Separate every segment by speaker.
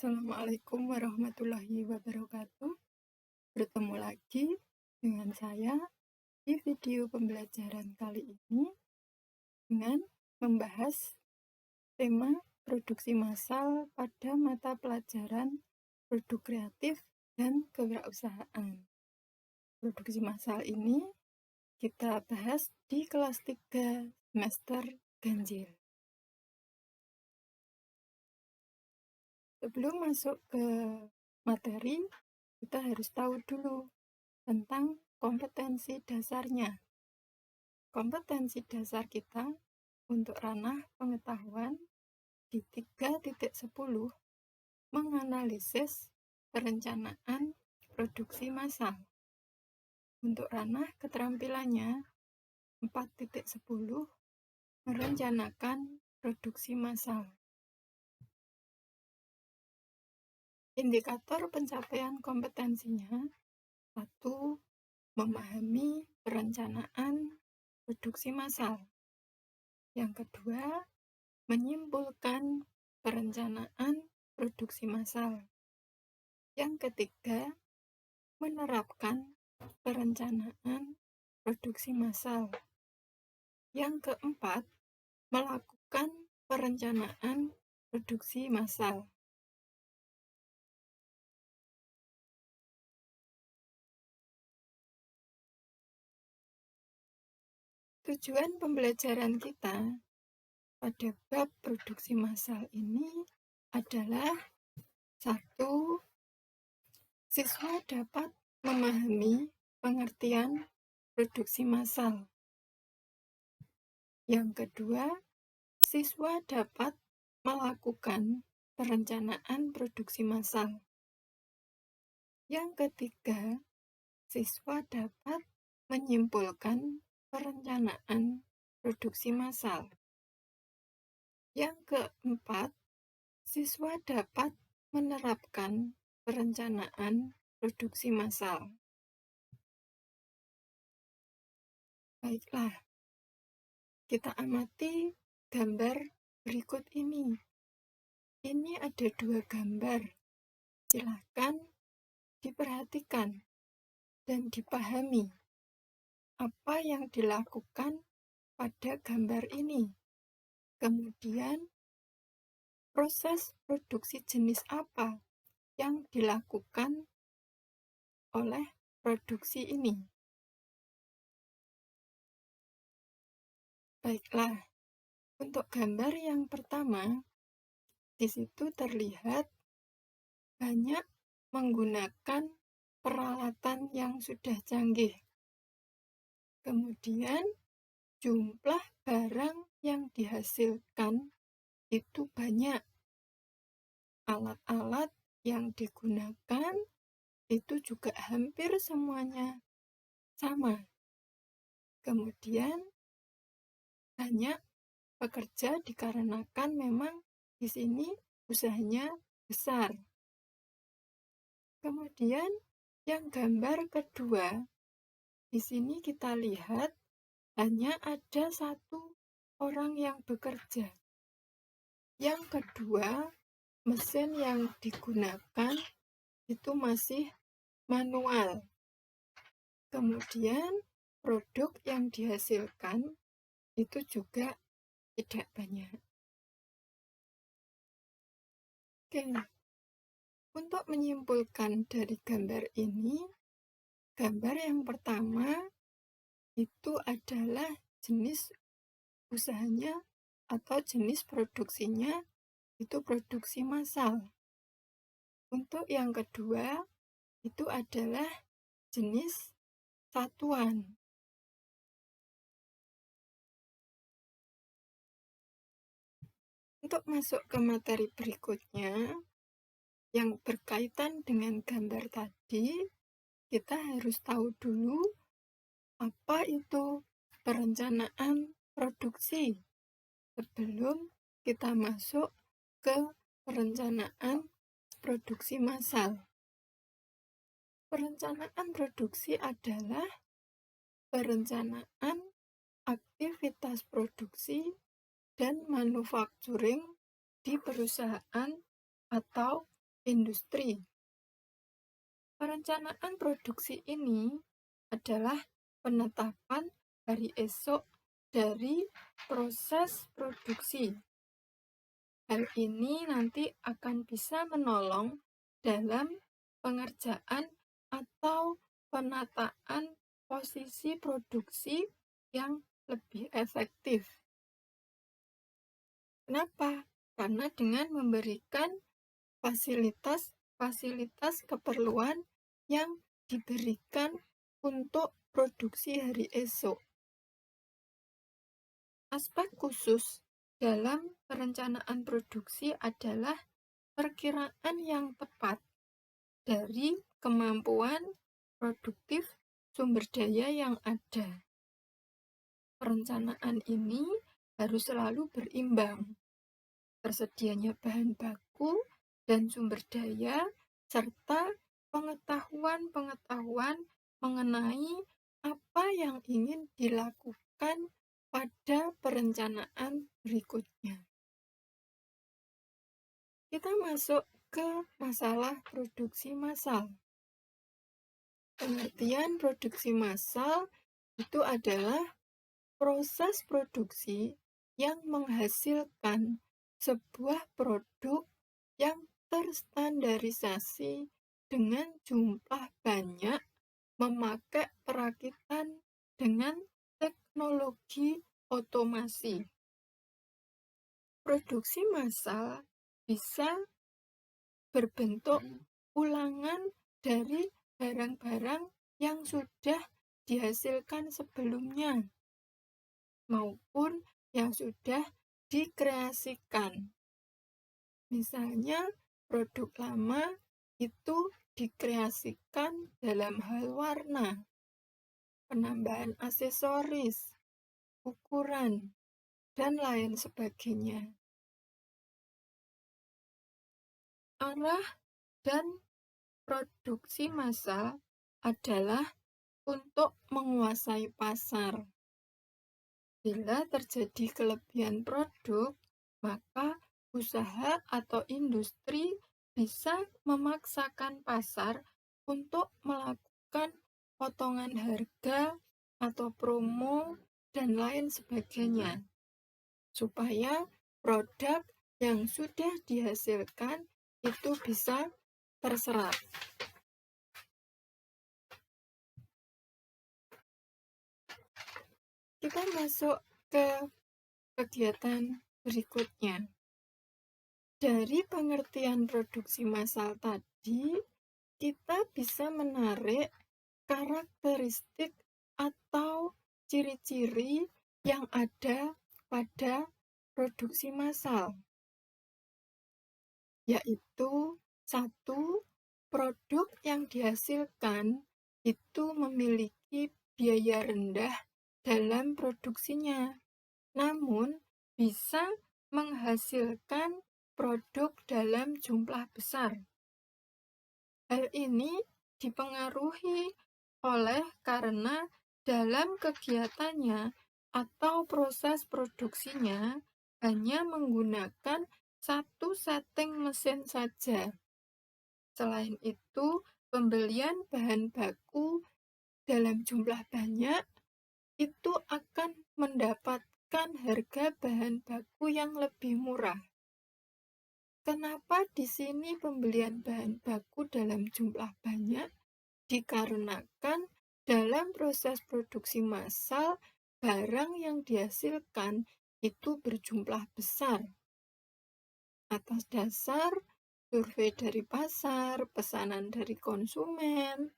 Speaker 1: Assalamualaikum warahmatullahi wabarakatuh. Bertemu lagi dengan saya di video pembelajaran kali ini dengan membahas tema produksi massal pada mata pelajaran produk kreatif dan kewirausahaan. Produksi massal ini kita bahas di kelas 3 semester ganjil. Sebelum masuk ke materi, kita harus tahu dulu tentang kompetensi dasarnya. Kompetensi dasar kita untuk ranah pengetahuan di 3.10 menganalisis perencanaan produksi massal. Untuk ranah keterampilannya 4.10 merencanakan produksi massal. Indikator pencapaian kompetensinya 1. Memahami perencanaan produksi massal. Yang kedua, menyimpulkan perencanaan produksi massal. Yang ketiga, menerapkan perencanaan produksi massal. Yang keempat, melakukan perencanaan produksi massal. Tujuan pembelajaran kita pada bab produksi massal ini adalah 1. Siswa dapat memahami pengertian produksi massal. Yang kedua, siswa dapat melakukan perencanaan produksi massal. Yang ketiga, siswa dapat menyimpulkan perencanaan produksi massal. Yang keempat, siswa dapat menerapkan perencanaan produksi massal. Baiklah, kita amati gambar berikut ini. Ini ada 2 gambar. Silakan diperhatikan dan dipahami apa yang dilakukan pada gambar ini. Kemudian, proses produksi jenis apa yang dilakukan oleh produksi ini. Baiklah, untuk gambar yang pertama, di situ terlihat banyak menggunakan peralatan yang sudah canggih. Kemudian, jumlah barang yang dihasilkan itu banyak. Alat-alat yang digunakan itu juga hampir semuanya sama. Kemudian, banyak pekerja dikarenakan memang di sini usahanya besar. Kemudian, yang gambar kedua, di sini kita lihat hanya ada 1 orang yang bekerja. Yang kedua, mesin yang digunakan itu masih manual. Kemudian, produk yang dihasilkan itu juga tidak banyak. Oke, untuk menyimpulkan dari gambar ini, gambar yang pertama itu adalah jenis usahanya atau jenis produksinya itu produksi massal. Untuk yang kedua itu adalah jenis satuan. Untuk masuk ke materi berikutnya yang berkaitan dengan gambar tadi, kita harus tahu dulu apa itu perencanaan produksi sebelum kita masuk ke perencanaan produksi massal. Perencanaan produksi adalah perencanaan aktivitas produksi dan manufacturing di perusahaan atau industri. Perencanaan produksi ini adalah penetapan hari esok dari proses produksi. Hal ini nanti akan bisa menolong dalam pengerjaan atau penataan posisi produksi yang lebih efektif. Kenapa? Karena dengan memberikan fasilitas keperluan yang diberikan untuk produksi hari esok. Aspek khusus dalam perencanaan produksi adalah perkiraan yang tepat dari kemampuan produktif sumber daya yang ada. Perencanaan ini harus selalu berimbang. Tersedianya bahan baku dan sumber daya, serta pengetahuan-pengetahuan mengenai apa yang ingin dilakukan pada perencanaan berikutnya. Kita masuk ke masalah produksi massal. Pengertian produksi massal itu adalah proses produksi yang menghasilkan sebuah produk yang terstandarisasi dengan jumlah banyak, memakai perakitan dengan teknologi otomasi. Produksi massal bisa berbentuk ulangan dari barang-barang yang sudah dihasilkan sebelumnya maupun yang sudah dikreasikan. Misalnya, produk lama itu dikreasikan dalam hal warna, penambahan aksesoris, ukuran, dan lain sebagainya. Arah dan produksi massal adalah untuk menguasai pasar. Bila terjadi kelebihan produk, maka usaha atau industri bisa memaksakan pasar untuk melakukan potongan harga atau promo dan lain sebagainya, supaya produk yang sudah dihasilkan itu bisa terserap. Kita masuk ke kegiatan berikutnya. Dari pengertian produksi massal tadi, kita bisa menarik karakteristik atau ciri-ciri yang ada pada produksi massal, yaitu 1. Produk yang dihasilkan itu memiliki biaya rendah dalam produksinya, namun bisa menghasilkan produk dalam jumlah besar. Hal ini dipengaruhi oleh karena dalam kegiatannya atau proses produksinya hanya menggunakan satu setting mesin saja. Selain itu, pembelian bahan baku dalam jumlah banyak itu akan mendapatkan harga bahan baku yang lebih murah. Kenapa di sini pembelian bahan baku dalam jumlah banyak? Dikarenakan dalam proses produksi massal, barang yang dihasilkan itu berjumlah besar. Atas dasar survei dari pasar, pesanan dari konsumen.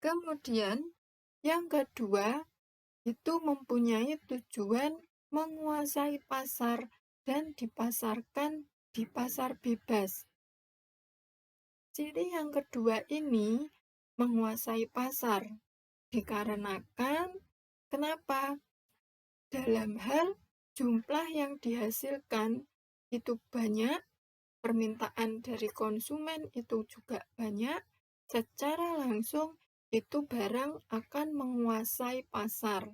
Speaker 1: Kemudian, yang kedua, itu mempunyai tujuan menguasai pasar dan dipasarkan di pasar bebas. Ciri yang kedua ini menguasai pasar, dikarenakan kenapa? Dalam hal jumlah yang dihasilkan itu banyak, permintaan dari konsumen itu juga banyak, secara langsung itu barang akan menguasai pasar.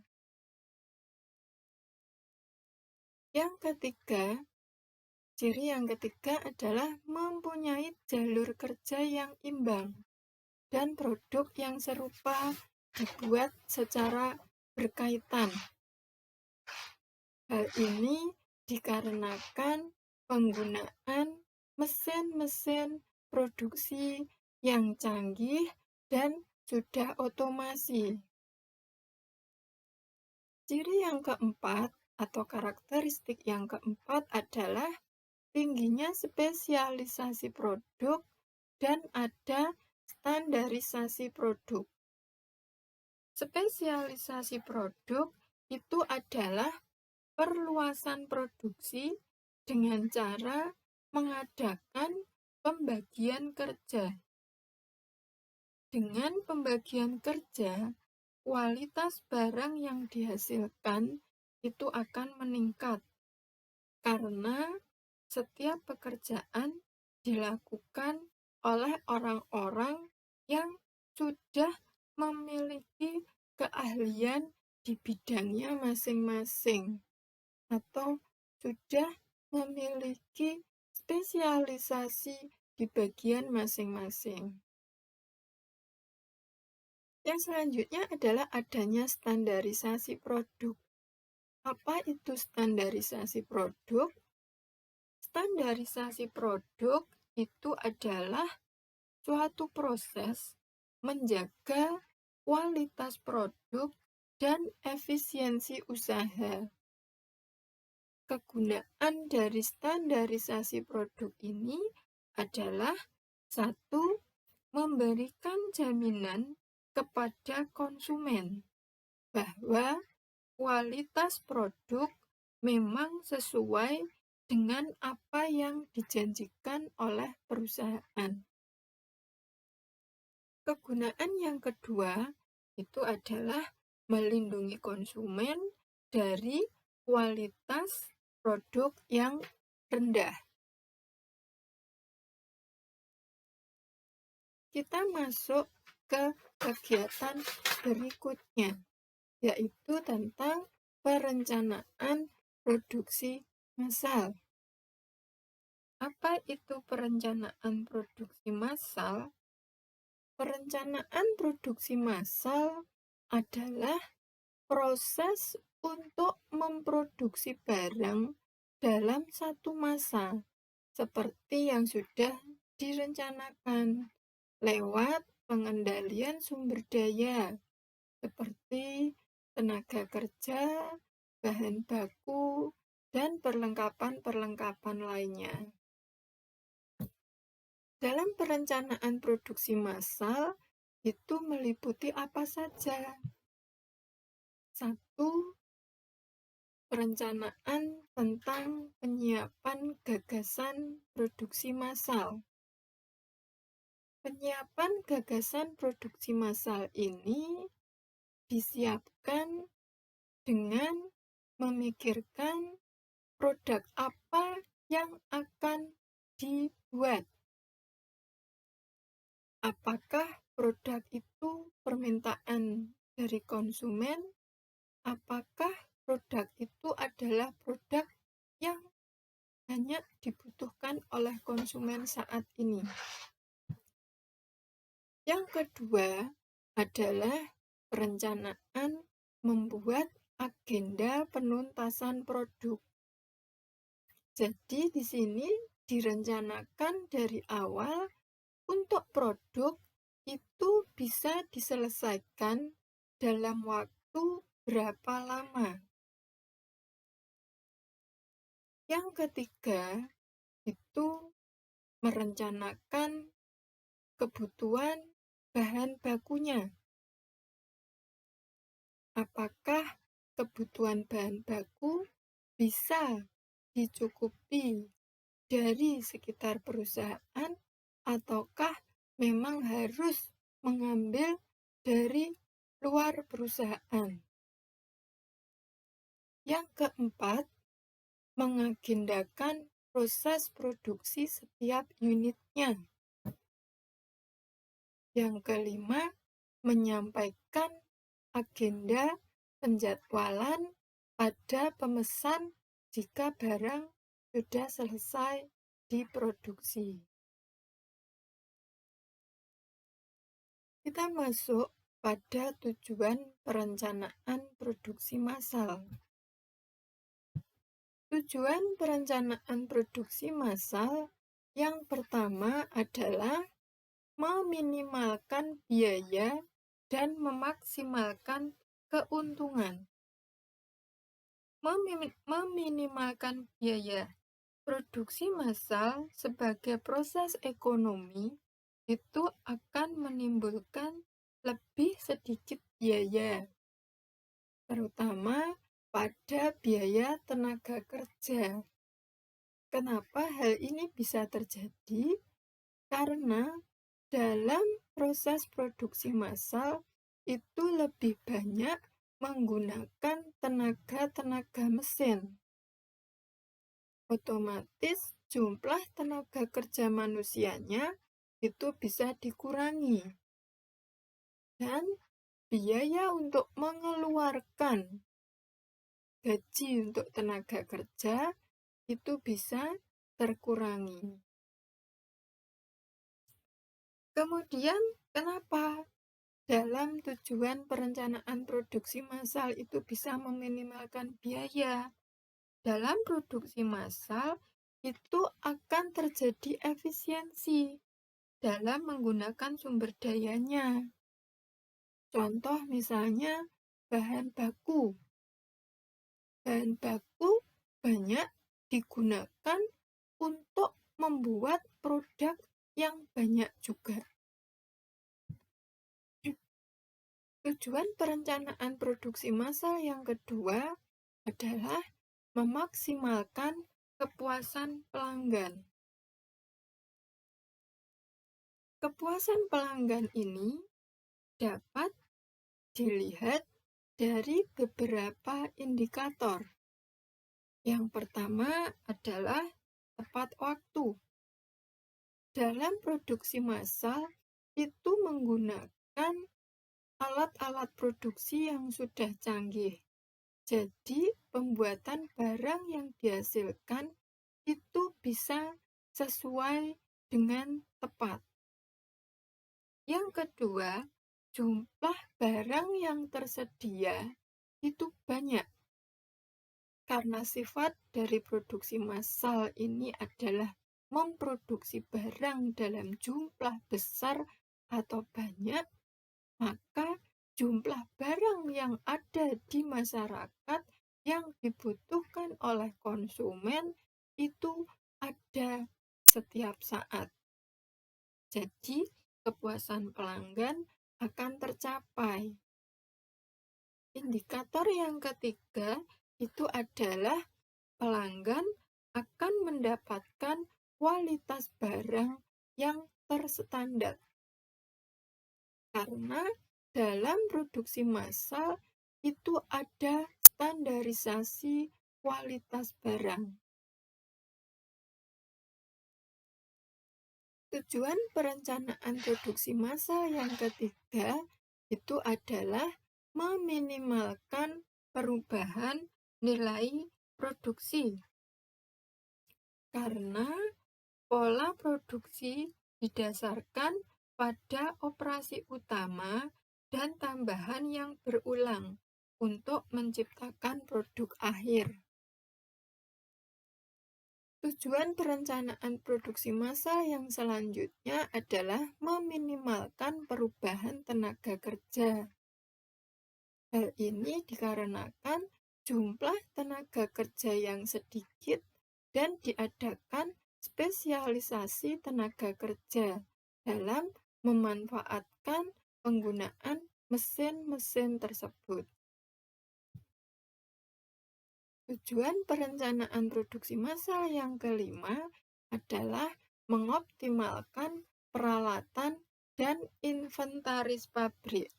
Speaker 1: Yang ketiga, Ciri yang ketiga adalah mempunyai jalur kerja yang imbang dan produk yang serupa dibuat secara berkaitan. Hal ini dikarenakan penggunaan mesin-mesin produksi yang canggih dan sudah otomasi. Ciri yang keempat atau karakteristik yang keempat adalah tingginya spesialisasi produk dan ada standarisasi produk. Spesialisasi produk itu adalah perluasan produksi dengan cara mengadakan pembagian kerja. Dengan pembagian kerja, kualitas barang yang dihasilkan itu akan meningkat karena setiap pekerjaan dilakukan oleh orang-orang yang sudah memiliki keahlian di bidangnya masing-masing atau sudah memiliki spesialisasi di bagian masing-masing. Yang selanjutnya adalah adanya standarisasi produk. Apa itu standarisasi produk? Standarisasi produk itu adalah suatu proses menjaga kualitas produk dan efisiensi usaha. Kegunaan dari standarisasi produk ini adalah satu, memberikan jaminan kepada konsumen bahwa kualitas produk memang sesuai dengan apa yang dijanjikan oleh perusahaan. Kegunaan yang kedua itu adalah melindungi konsumen dari kualitas produk yang rendah. Kita masuk ke kegiatan berikutnya, yaitu tentang perencanaan produksi massal. Apa itu perencanaan produksi massal? Perencanaan produksi massal adalah proses untuk memproduksi barang dalam satu masa, seperti yang sudah direncanakan lewat pengendalian sumber daya, seperti tenaga kerja, bahan baku, dan perlengkapan-perlengkapan lainnya. Dalam perencanaan produksi massal itu meliputi apa saja? Satu, perencanaan tentang penyiapan gagasan produksi massal. Penyiapan gagasan produksi massal ini disiapkan dengan memikirkan produk apa yang akan dibuat. Apakah produk itu permintaan dari konsumen? Apakah produk itu adalah produk yang hanya dibutuhkan oleh konsumen saat ini? Yang kedua adalah perencanaan membuat agenda penuntasan produk. Jadi di sini direncanakan dari awal untuk produk itu bisa diselesaikan dalam waktu berapa lama. Yang ketiga itu merencanakan kebutuhan bahan bakunya. Apakah kebutuhan bahan baku bisa dicukupi dari sekitar perusahaan ataukah memang harus mengambil dari luar perusahaan? Yang keempat, mengagendakan proses produksi setiap unitnya. Yang kelima, menyampaikan agenda penjadwalan pada pemesan jika barang sudah selesai diproduksi. Kita masuk pada tujuan perencanaan produksi massal. Tujuan perencanaan produksi massal yang pertama adalah meminimalkan biaya dan memaksimalkan keuntungan. Meminimalkan biaya. Produksi massal sebagai proses ekonomi itu akan menimbulkan lebih sedikit biaya, terutama pada biaya tenaga kerja. Kenapa hal ini bisa terjadi? Karena dalam proses produksi massal itu lebih banyak menggunakan tenaga mesin. Otomatis jumlah tenaga kerja manusianya itu bisa dikurangi. Dan biaya untuk mengeluarkan gaji untuk tenaga kerja itu bisa terkurangi. Kemudian, kenapa dalam tujuan perencanaan produksi massal itu bisa meminimalkan biaya? Dalam produksi massal itu akan terjadi efisiensi dalam menggunakan sumber dayanya. Contoh misalnya bahan baku. Bahan baku banyak digunakan untuk membuat produk yang banyak juga. Tujuan perencanaan produksi massal yang kedua adalah memaksimalkan kepuasan pelanggan. Kepuasan pelanggan ini dapat dilihat dari beberapa indikator. Yang pertama adalah tepat waktu. Dalam produksi massal itu menggunakan alat-alat produksi yang sudah canggih. Jadi, pembuatan barang yang dihasilkan itu bisa sesuai dengan tepat. Yang kedua, jumlah barang yang tersedia itu banyak. Karena sifat dari produksi massal ini adalah memproduksi barang dalam jumlah besar atau banyak, maka jumlah barang yang ada di masyarakat yang dibutuhkan oleh konsumen itu ada setiap saat. Jadi, kepuasan pelanggan akan tercapai. Indikator yang ketiga itu adalah pelanggan akan mendapatkan kualitas barang yang terstandar. Karena dalam produksi massal itu ada standarisasi kualitas barang. Tujuan perencanaan produksi massal yang ketiga itu adalah meminimalkan perubahan nilai produksi. Karena pola produksi didasarkan pada operasi utama dan tambahan yang berulang untuk menciptakan produk akhir. Tujuan perencanaan produksi massal yang selanjutnya adalah meminimalkan perubahan tenaga kerja. Hal ini dikarenakan jumlah tenaga kerja yang sedikit dan diadakan spesialisasi tenaga kerja dalam memanfaatkan penggunaan mesin-mesin tersebut. Tujuan perencanaan produksi massal yang kelima adalah mengoptimalkan peralatan dan inventaris pabrik.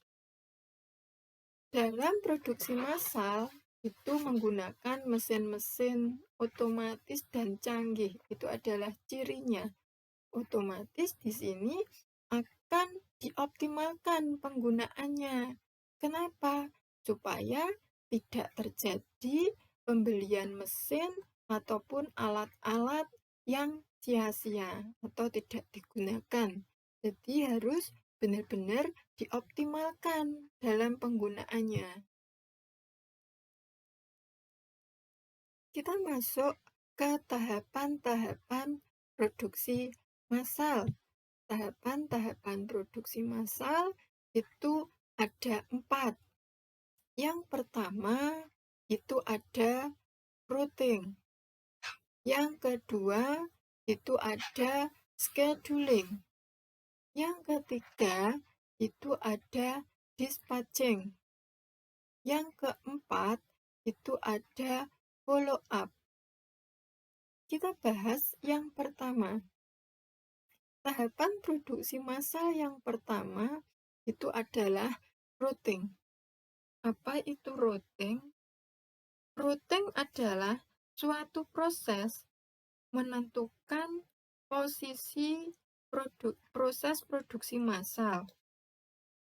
Speaker 1: Dalam produksi massal itu menggunakan mesin-mesin otomatis dan canggih. Itu adalah cirinya. Otomatis di sini akan dioptimalkan penggunaannya. Kenapa? Supaya tidak terjadi pembelian mesin ataupun alat-alat yang sia-sia atau tidak digunakan. Jadi harus benar-benar dioptimalkan dalam penggunaannya. Kita masuk ke tahapan-tahapan produksi massal. Tahapan-tahapan produksi massal itu ada 4. Yang pertama itu ada routing. Yang kedua itu ada scheduling. Yang ketiga itu ada dispatching. Yang keempat itu ada follow up. Kita bahas yang pertama. Tahapan produksi massal yang pertama itu adalah routing. Apa itu routing? Routing adalah suatu proses menentukan posisi proses produksi massal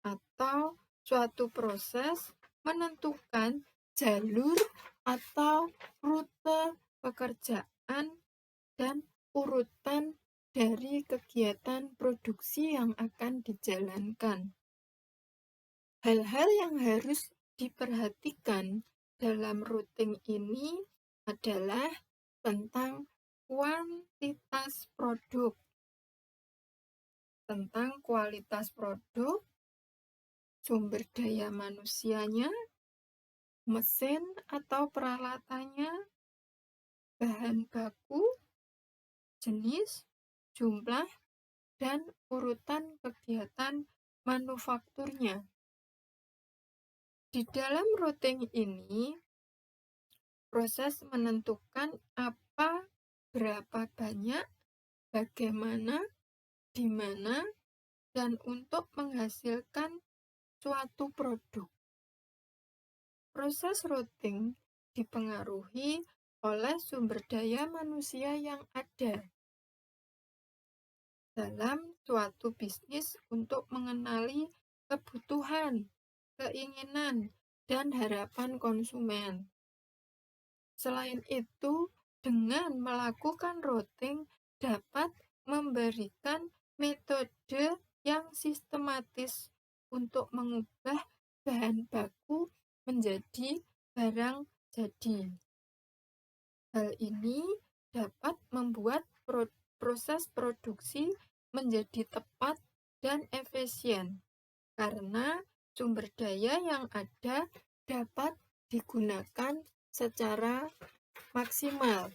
Speaker 1: atau suatu proses menentukan jalur atau rute pekerjaan dan urutan dari kegiatan produksi yang akan dijalankan. Hal-hal yang harus diperhatikan dalam routing ini adalah tentang kuantitas produk, tentang kualitas produk, sumber daya manusianya, mesin atau peralatannya, bahan baku, jenis, jumlah, dan urutan kegiatan manufakturnya. Di dalam routing ini, proses menentukan apa, berapa banyak, bagaimana, di mana, dan untuk menghasilkan suatu produk. Proses routing dipengaruhi oleh sumber daya manusia yang ada dalam suatu bisnis untuk mengenali kebutuhan, keinginan, dan harapan konsumen. Selain itu, dengan melakukan routing dapat memberikan metode yang sistematis untuk mengubah bahan baku menjadi barang jadi. Hal ini dapat membuat proses produksi menjadi tepat dan efisien karena sumber daya yang ada dapat digunakan secara maksimal.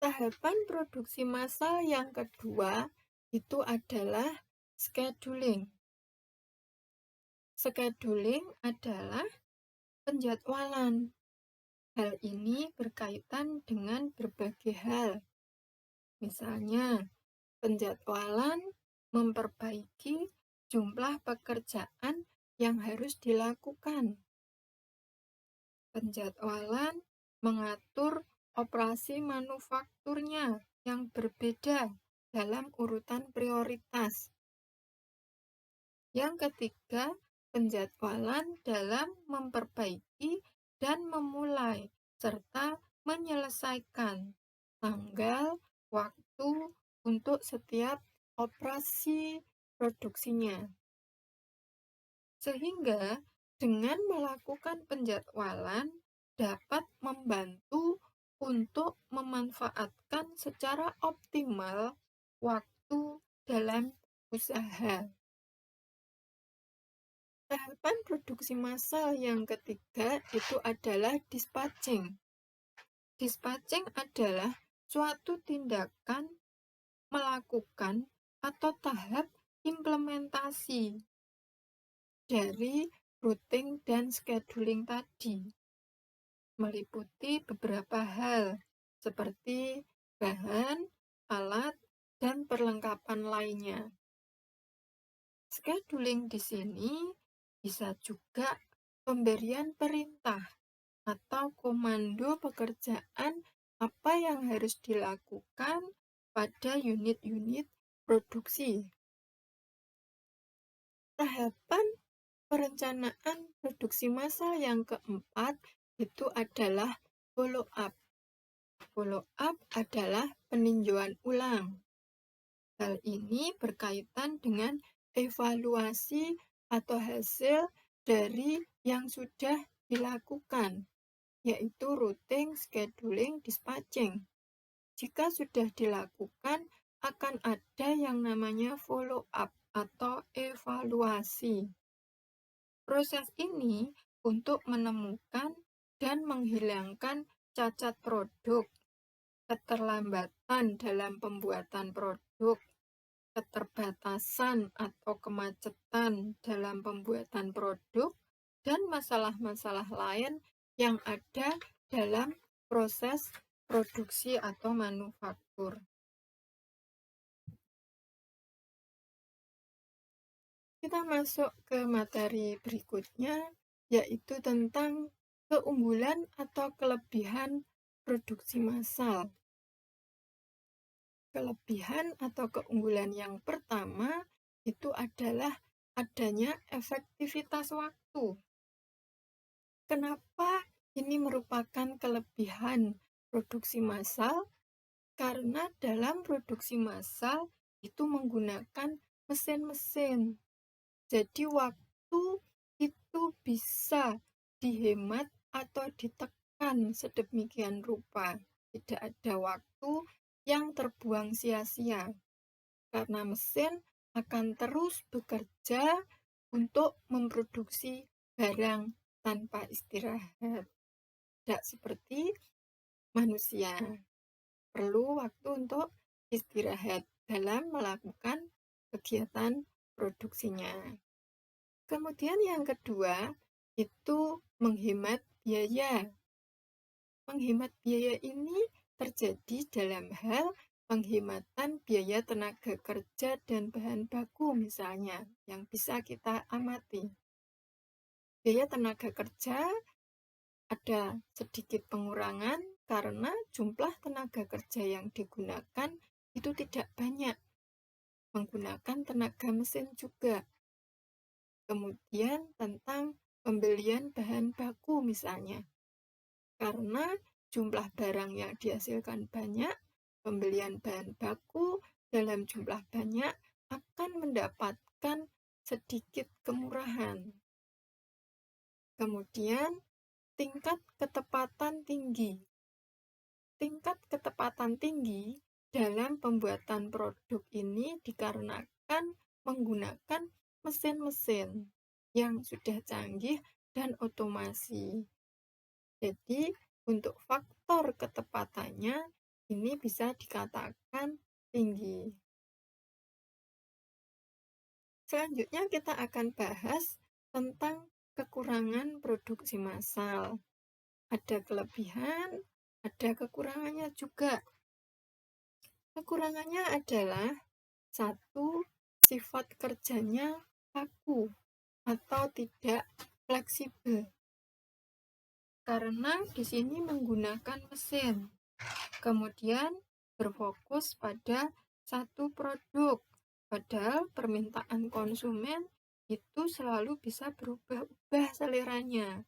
Speaker 1: Tahapan produksi massal yang kedua itu adalah scheduling. Scheduling adalah penjadwalan. Hal ini berkaitan dengan berbagai hal. Misalnya, penjadwalan memperbaiki jumlah pekerjaan yang harus dilakukan. Penjadwalan mengatur operasi manufakturnya yang berbeda dalam urutan prioritas. Yang ketiga, penjadwalan dalam memperbaiki dan memulai serta menyelesaikan tanggal, waktu untuk setiap operasi produksinya. Sehingga dengan melakukan penjadwalan dapat membantu untuk memanfaatkan secara optimal waktu dalam usaha. Tahapan produksi massal yang ketiga itu adalah dispatching. Dispatching adalah suatu tindakan melakukan atau tahap implementasi dari routing dan scheduling tadi, meliputi beberapa hal seperti bahan, alat, dan perlengkapan lainnya. Scheduling di sini bisa juga pemberian perintah atau komando pekerjaan apa yang harus dilakukan pada unit-unit produksi. Tahapan perencanaan produksi massal yang keempat itu adalah follow up. Follow up adalah peninjauan ulang. Hal ini berkaitan dengan evaluasi atau hasil dari yang sudah dilakukan, yaitu routing, scheduling, dispatching. Jika sudah dilakukan, akan ada yang namanya follow up atau evaluasi. Proses ini untuk menemukan dan menghilangkan cacat produk, keterlambatan dalam pembuatan produk, keterbatasan atau kemacetan dalam pembuatan produk, dan masalah-masalah lain yang ada dalam proses produksi atau manufaktur. Kita masuk ke materi berikutnya, yaitu tentang keunggulan atau kelebihan produksi massal. Kelebihan atau keunggulan yang pertama itu adalah adanya efektivitas waktu. Kenapa ini merupakan kelebihan produksi massal? Karena dalam produksi massal itu menggunakan mesin-mesin. Jadi waktu itu bisa dihemat atau ditekan sedemikian rupa. Tidak ada waktu yang terbuang sia-sia. Karena mesin akan terus bekerja untuk memproduksi barang tanpa istirahat. Tidak seperti manusia. Perlu waktu untuk istirahat dalam melakukan kegiatan produksinya. Kemudian yang kedua, itu menghemat biaya. Menghemat biaya ini terjadi dalam hal penghematan biaya tenaga kerja dan bahan baku misalnya, yang bisa kita amati. Biaya tenaga kerja ada sedikit pengurangan karena jumlah tenaga kerja yang digunakan itu tidak banyak, menggunakan tenaga mesin juga. Kemudian tentang pembelian bahan baku misalnya, karena jumlah barang yang dihasilkan banyak, pembelian bahan baku dalam jumlah banyak akan mendapatkan sedikit kemurahan. Kemudian tingkat ketepatan tinggi. Tingkat ketepatan tinggi dalam pembuatan produk ini dikarenakan menggunakan mesin-mesin yang sudah canggih dan otomasi. Jadi, untuk faktor ketepatannya ini bisa dikatakan tinggi. Selanjutnya kita akan bahas tentang kekurangan produksi massal. Ada kelebihan, ada kekurangannya juga. Kekurangannya adalah satu, sifat kerjanya kaku atau tidak fleksibel. Karena di sini menggunakan mesin. Kemudian berfokus pada satu produk. Padahal permintaan konsumen itu selalu bisa berubah-ubah seleranya.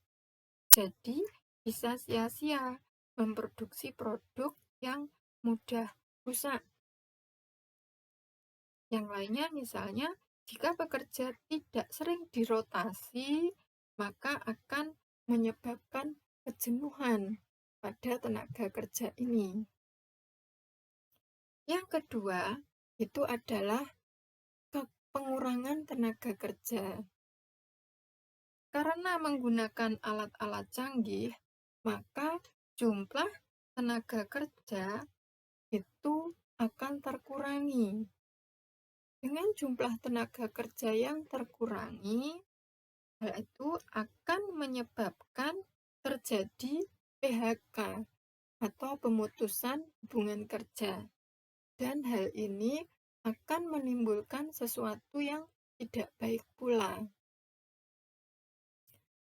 Speaker 1: Jadi bisa sia-sia memproduksi produk yang mudah rusak. Yang lainnya misalnya, jika pekerja tidak sering dirotasi, maka akan menyebabkan kejenuhan pada tenaga kerja ini. Yang kedua, itu adalah pengurangan tenaga kerja. Karena menggunakan alat-alat canggih, maka jumlah tenaga kerja itu akan terkurangi. Dengan jumlah tenaga kerja yang terkurangi, hal itu akan menyebabkan terjadi PHK atau pemutusan hubungan kerja. Dan hal ini akan menimbulkan sesuatu yang tidak baik pula.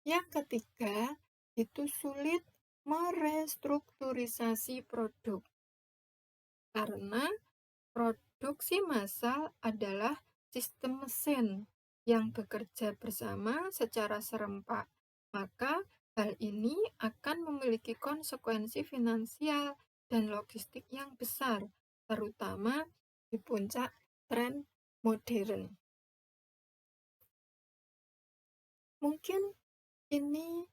Speaker 1: Yang ketiga, itu sulit merestrukturisasi produk. Karena produksi massal adalah sistem mesin yang bekerja bersama secara serempak, maka Hal ini akan memiliki konsekuensi finansial dan logistik yang besar, terutama di puncak tren modern. Mungkin ini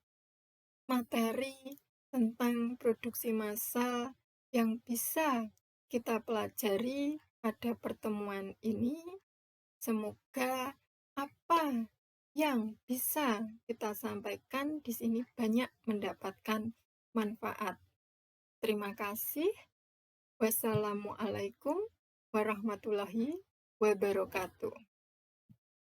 Speaker 1: materi tentang produksi massal yang bisa kita pelajari pada pertemuan ini. Semoga apa yang bisa kita sampaikan di sini banyak mendapatkan manfaat. Terima kasih. Wassalamualaikum warahmatullahi wabarakatuh.